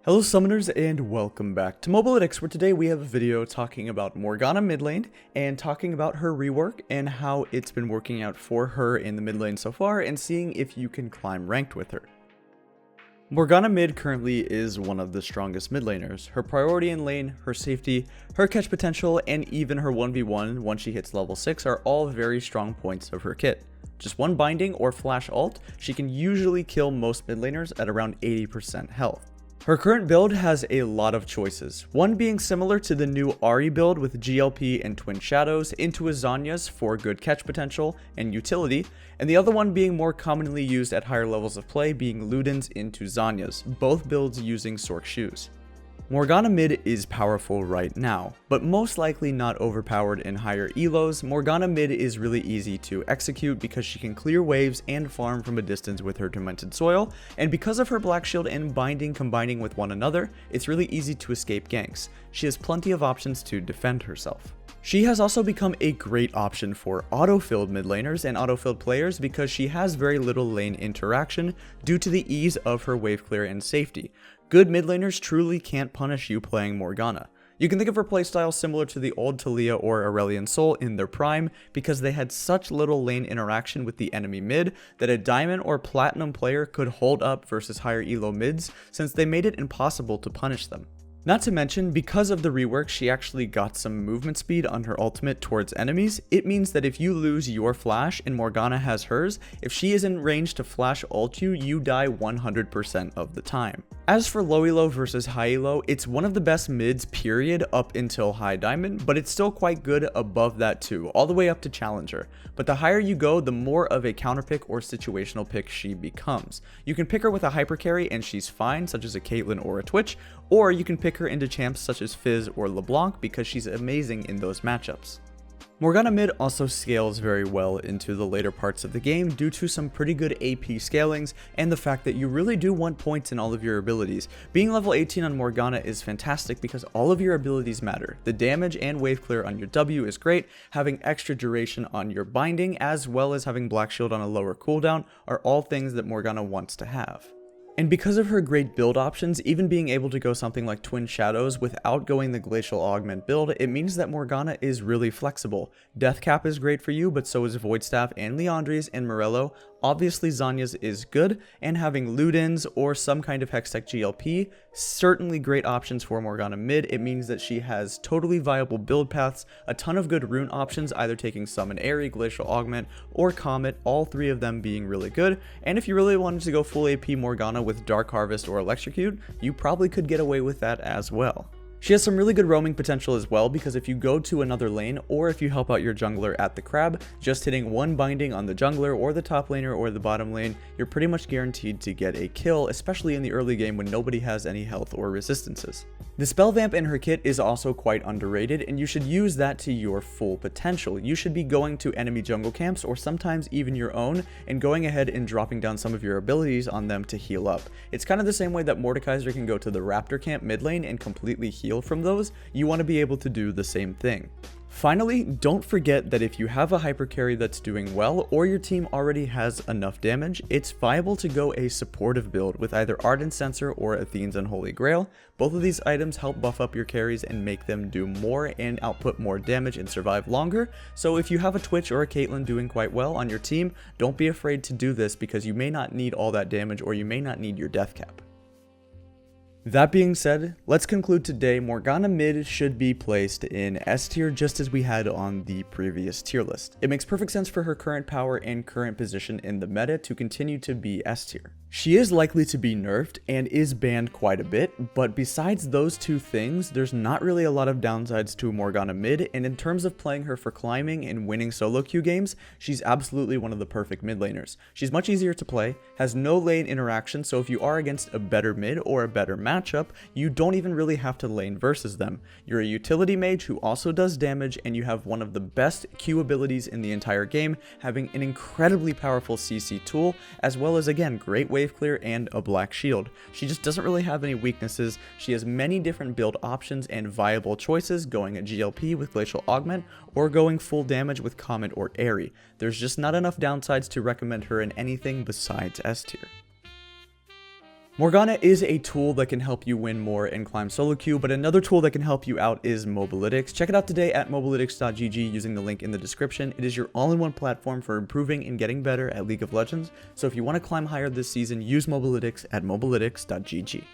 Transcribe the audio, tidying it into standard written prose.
Hello summoners and welcome back to Mobalytics, where today we have a video talking about Morgana mid lane and talking about her rework and how it's been working out for her in the mid lane so far and seeing if you can climb ranked with her. Morgana mid currently is one of the strongest mid laners. Her priority in lane, her safety, her catch potential, and even her 1v1 once she hits level 6 are all very strong points of her kit. Just one binding or flash ult, she can usually kill most mid laners at around 80% health. Her current build has a lot of choices, one being similar to the new Ahri build with GLP and Twin Shadows into a Zhonya's for good catch potential and utility, and the other one being more commonly used at higher levels of play being Luden's into Zhonya's, both builds using Sorc shoes. Morgana mid is powerful right now, but most likely not overpowered in higher elos. Morgana mid is really easy to execute because she can clear waves and farm from a distance with her Tormented Soil, and because of her Black Shield and Binding combining with one another, it's really easy to escape ganks. She has plenty of options to defend herself. She has also become a great option for auto-filled mid laners and auto-filled players because she has very little lane interaction due to the ease of her wave clear and safety. Good mid laners truly can't punish you playing Morgana. You can think of her playstyle similar to the old Talia or Aurelion Sol in their prime because they had such little lane interaction with the enemy mid that a diamond or platinum player could hold up versus higher elo mids since they made it impossible to punish them. Not to mention, because of the rework, she actually got some movement speed on her ultimate towards enemies. It means that if you lose your flash and Morgana has hers, if she is in range to flash ult you, you die 100% of the time. As for low elo versus high elo, it's one of the best mids period up until high diamond, but it's still quite good above that too, all the way up to challenger. But the higher you go, the more of a counter pick or situational pick she becomes. You can pick her with a hyper carry and she's fine, such as a Caitlyn or a Twitch, or you can pick her into champs such as Fizz or LeBlanc because she's amazing in those matchups. Morgana mid also scales very well into the later parts of the game due to some pretty good AP scalings and the fact that you really do want points in all of your abilities. Being level 18 on Morgana is fantastic because all of your abilities matter. The damage and wave clear on your W is great, having extra duration on your binding as well as having Black Shield on a lower cooldown are all things that Morgana wants to have. And because of her great build options, even being able to go something like Twin Shadows without going the Glacial Augment build, it means that Morgana is really flexible. Death Cap is great for you, but so is Void Staff and Liandry's and Morello. Obviously Zhonya's is good, and having Luden's or some kind of Hextech GLP, certainly great options for Morgana mid. It means that she has totally viable build paths, a ton of good rune options, either taking Summon Airy, Glacial Augment, or Comet, all three of them being really good. And if you really wanted to go full AP Morgana with Dark Harvest or Electrocute, you probably could get away with that as well. She has some really good roaming potential as well because if you go to another lane or if you help out your jungler at the crab, just hitting one binding on the jungler or the top laner or the bottom lane, you're pretty much guaranteed to get a kill, especially in the early game when nobody has any health or resistances. The spell vamp in her kit is also quite underrated and you should use that to your full potential. You should be going to enemy jungle camps or sometimes even your own and going ahead and dropping down some of your abilities on them to heal up. It's kind of the same way that Mordekaiser can go to the Raptor camp mid lane and completely heal from those. You want to be able to do the same thing. Finally, don't forget that if you have a hyper carry that's doing well or your team already has enough damage, it's viable to go a supportive build with either Ardent Censer or Athene's Unholy Grail. Both of these items help buff up your carries and make them do more and output more damage and survive longer. So if you have a Twitch or a Caitlyn doing quite well on your team, don't be afraid to do this because you may not need all that damage or you may not need your death cap. That being said, let's conclude today. Morgana mid should be placed in S tier just as we had on the previous tier list. It makes perfect sense for her current power and current position in the meta to continue to be S tier. She is likely to be nerfed and is banned quite a bit, but besides those two things, there's not really a lot of downsides to Morgana mid, and in terms of playing her for climbing and winning solo queue games, she's absolutely one of the perfect mid laners. She's much easier to play, has no lane interaction, so if you are against a better mid or a better matchup, you don't even really have to lane versus them. You're a utility mage who also does damage, and you have one of the best Q abilities in the entire game, having an incredibly powerful CC tool, as well as again, great wave clear and a Black Shield. She just doesn't really have any weaknesses. She has many different build options and viable choices, going at GLP with Glacial Augment or going full damage with Comet or Airy. There's just not enough downsides to recommend her in anything besides S tier. Morgana is a tool that can help you win more and climb solo queue, but another tool that can help you out is Mobalytics. Check it out today at mobalytics.gg using the link in the description. It is your all-in-one platform for improving and getting better at League of Legends. So if you want to climb higher this season, use Mobalytics at mobalytics.gg.